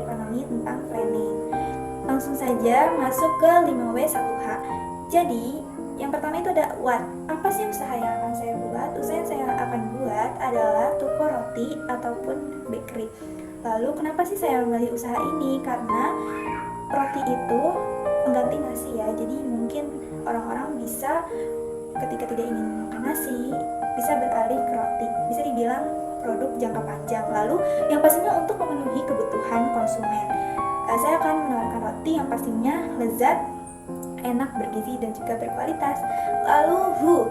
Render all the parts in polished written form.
ekonomi tentang planning. Langsung saja masuk ke 5W1H. Jadi, yang pertama itu ada what. Apa sih usaha yang akan saya buat? Usaha yang saya akan buat adalah toko roti ataupun bakery. Lalu kenapa sih saya memilih usaha ini? Karena roti itu pengganti nasi ya. Jadi mungkin orang-orang bisa ketika tidak ingin makan nasi bisa beralih ke roti. Bisa dibilang produk jangka panjang. Lalu yang pastinya untuk memenuhi kebutuhan konsumen. Saya akan menawarkan roti yang pastinya lezat, enak, bergizi, dan juga berkualitas. Lalu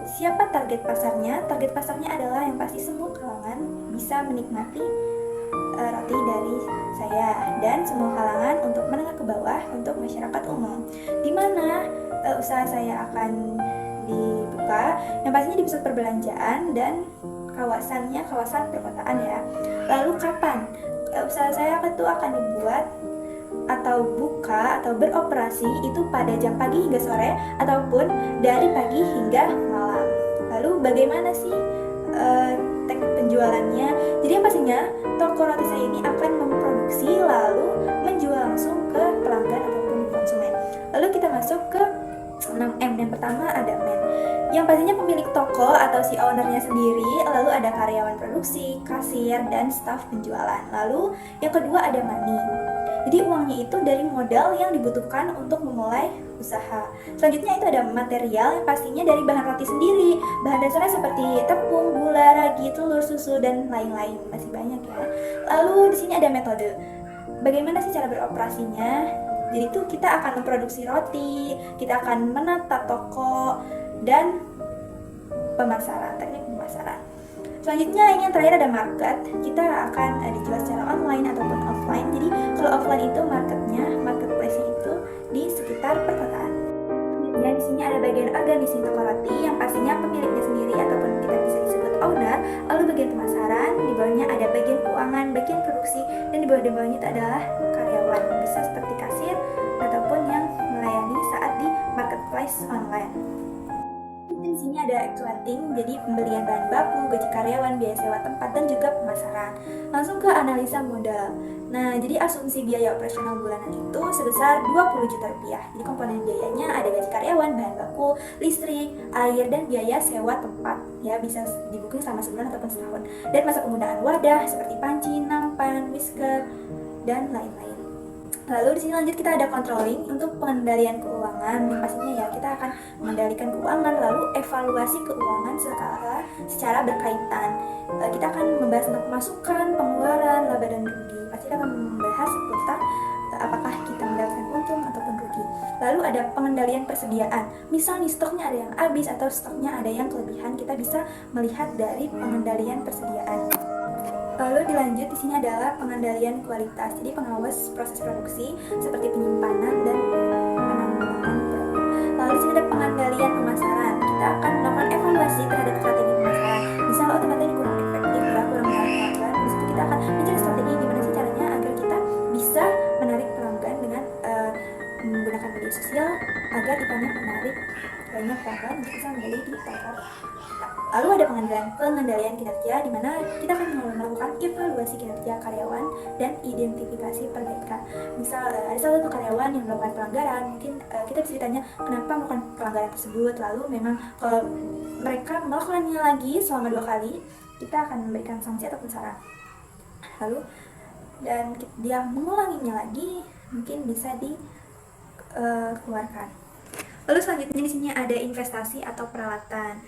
siapa target pasarnya? Target pasarnya adalah yang pasti semua kalangan bisa menikmati roti dari saya, dan semua kalangan untuk menengah ke bawah, untuk masyarakat umum. Di mana usaha saya akan dibuka? Yang pastinya di pusat perbelanjaan dan kawasannya kawasan perkotaan ya. Lalu kapan usaha saya akan dibuat atau buka atau beroperasi? Itu pada jam pagi hingga sore ataupun dari pagi hingga malam. Lalu bagaimana sih teknik penjualannya? Jadi yang pastinya toko roti saya ini akan memproduksi lalu menjual langsung ke pelanggan ataupun konsumen. Lalu kita masuk ke 6M. Yang pertama ada man. Yang pastinya pemilik toko atau si ownernya sendiri, lalu ada karyawan produksi, kasir, dan staf penjualan. Lalu yang kedua ada money. Jadi uangnya itu dari modal yang dibutuhkan untuk memulai usaha. Selanjutnya itu ada material yang pastinya dari bahan roti sendiri. Bahan dasarnya seperti tepung, gula, ragi, telur, susu, dan lain-lain. Masih banyak ya. Lalu di sini ada metode. Bagaimana sih cara beroperasinya? Jadi itu kita akan memproduksi roti, kita akan menata toko, dan pemasaran, teknik pemasaran. Selanjutnya yang terakhir ada market. Kita akan dijual secara online ataupun offline. Jadi kalau offline itu marketplace-nya itu di sekitar perkotaan. Dan di sini ada bagian organisasi toko roti yang pastinya pemiliknya sendiri ataupun kita bisa disebut owner. Lalu bagian pemasaran, di bawahnya ada bagian keuangan, bagian produksi, dan di bawahnya itu adalah karyawan. Bisa seperti kasir ataupun yang melayani saat di marketplace online. Di sini ada accounting, jadi pembelian bahan baku, gaji karyawan, biaya sewa tempat, dan juga pemasaran. Langsung ke analisa modal. Nah, jadi asumsi biaya operasional bulanan itu sebesar 20 juta rupiah. Jadi komponen biayanya ada gaji karyawan, bahan baku, listrik, air, dan biaya sewa tempat. Ya, bisa dibuking selama sebulan ataupun setahun. Dan masa penggunaan wadah seperti panci, nampan, whisker, dan lain-lain. Lalu di sini lanjut kita ada controlling untuk pengendalian keuangan. Pastinya ya kita akan mengendalikan keuangan, lalu evaluasi keuangan secara berkaitan. Kita akan membahas tentang pemasukan, pengeluaran, laba dan rugi. Pasti kita akan membahas seputar apakah kita mendapatkan untung ataupun rugi. Lalu ada pengendalian persediaan. Misal nih stoknya ada yang habis atau stoknya ada yang kelebihan, kita bisa melihat dari pengendalian persediaan. Lalu dilanjut di sini adalah pengendalian kualitas. Jadi pengawas proses produksi seperti penyimpanan dan penanggulangan produk. Lalu di sini ada pengendalian pemasaran. Kita akan melakukan evaluasi terhadap strategi pemasaran. Misal ternyata ini kurang efektif, kurang menarik pelanggan. Di situ kita akan mencari strategi gimana sih caranya agar kita bisa menarik pelanggan dengan menggunakan media sosial agar kita menarik banyak pelanggan untuk bisa membeli di toko. Lalu ada pengendalian kinerja, di mana kita akan melakukan evaluasi kinerja karyawan dan identifikasi perbaikan. Misal ada salah satu karyawan yang melakukan pelanggaran, mungkin kita bisa ditanya kenapa melakukan pelanggaran tersebut. Lalu memang kalau mereka melakukannya lagi selama 2 kali, kita akan memberikan sanksi ataupun saran. Lalu dan dia mengulanginya lagi, mungkin bisa dikeluarkan. Lalu selanjutnya di sini ada investasi atau peralatan.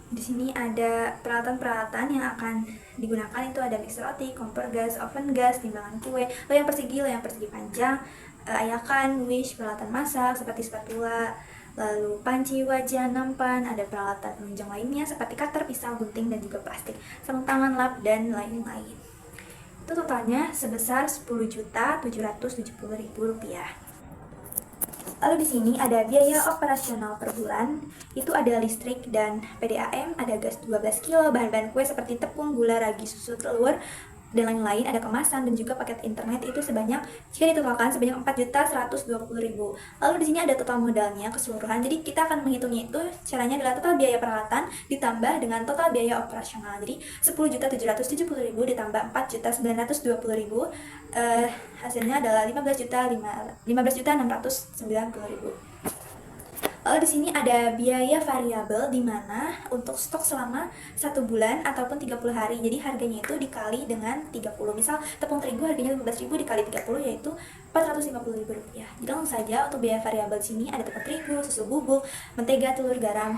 Di sini ada peralatan-peralatan yang akan digunakan, itu ada mixer roti, kompor gas, oven gas, timbangan kue, loyang persegi panjang, ayakan, wish, peralatan masak seperti spatula, lalu panci, wajan, nampan, ada peralatan penunjang lainnya seperti cutter, pisau, gunting, dan juga plastik, sarung tangan, lap, dan lain-lain. Itu totalnya sebesar Rp10.770.000. Lalu di sini ada biaya operasional per bulan, itu ada listrik dan PDAM, ada gas 12 kilo, bahan-bahan kue seperti tepung, gula, ragi, susu, telur, dan lain-lain, ada kemasan dan juga paket internet itu jika ditotalkan sebanyak 4.120.000. Lalu di sini ada total modalnya keseluruhan. Jadi kita akan menghitungnya itu caranya adalah total biaya peralatan ditambah dengan total biaya operasional. Jadi 10.770.000 ditambah 4.920.000 hasilnya adalah 15.690.000. Lalu di sini ada biaya variabel di mana untuk stok selama 1 bulan ataupun 30 hari. Jadi harganya itu dikali dengan 30. Misal tepung terigu harganya 15.000 dikali 30 yaitu Rp450.000. Jadi langsung saja untuk biaya variabel di sini ada tepung terigu, susu bubuk, mentega, telur, garam,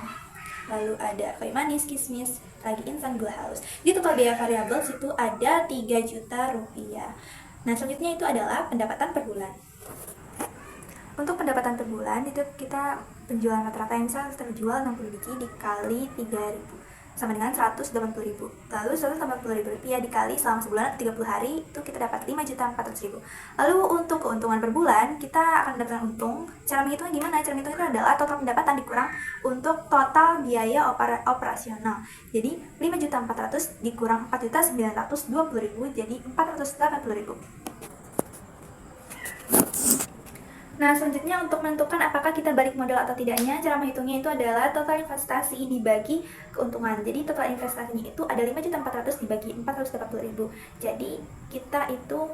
lalu ada kayu manis, kismis, lagi instan, gula halus. Jadi total biaya variabel situ ada 3 juta rupiah. Nah, selanjutnya itu adalah pendapatan per bulan. Untuk pendapatan per bulan itu kita penjualan rata-rata yang misal terjual 60 biji dikali 3.000 sama dengan 180.000. Lalu 180.000 rupiah dikali selama sebulan atau 30 hari itu kita dapat 5.400.000. Lalu untuk keuntungan per bulan kita akan mendapatkan untung. Cara menghitungnya gimana? Cara menghitungnya adalah total pendapatan dikurang untuk total biaya operasional. Jadi 5.400.000 dikurang 4.920.000 jadi 480.000. Nah, selanjutnya untuk menentukan apakah kita balik modal atau tidaknya, cara menghitungnya itu adalah total investasi dibagi keuntungan. Jadi total investasinya itu ada 5.400.000 dibagi 480.000. Jadi kita itu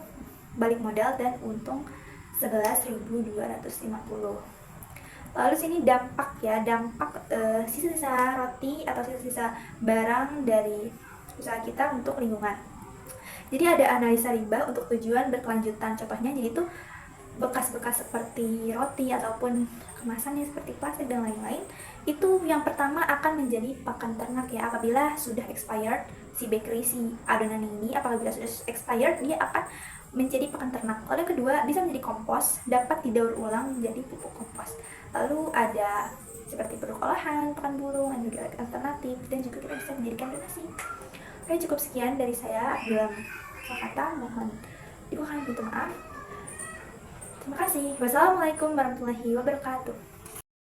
balik modal dan untung 11.250. Lalu sini dampak sisa-sisa roti atau sisa-sisa barang dari usaha kita untuk lingkungan. Jadi ada analisa limbah untuk tujuan berkelanjutan. Contohnya jadi itu bekas-bekas seperti roti ataupun kemasannya seperti plastik dan lain-lain, itu yang pertama akan menjadi pakan ternak ya. Apabila sudah expired si bakery, si adonan ini apabila sudah expired dia akan menjadi pakan ternak. Lalu kedua bisa menjadi kompos, dapat didaur ulang menjadi pupuk kompos. Lalu ada seperti produk olahan, pakan burung, dan juga alternatif, dan juga kita bisa menjadikan donasi. Oke, cukup sekian dari saya. Dalam kata mohon dibukakan pintu maaf. Terima kasih. Wassalamualaikum warahmatullahi wabarakatuh.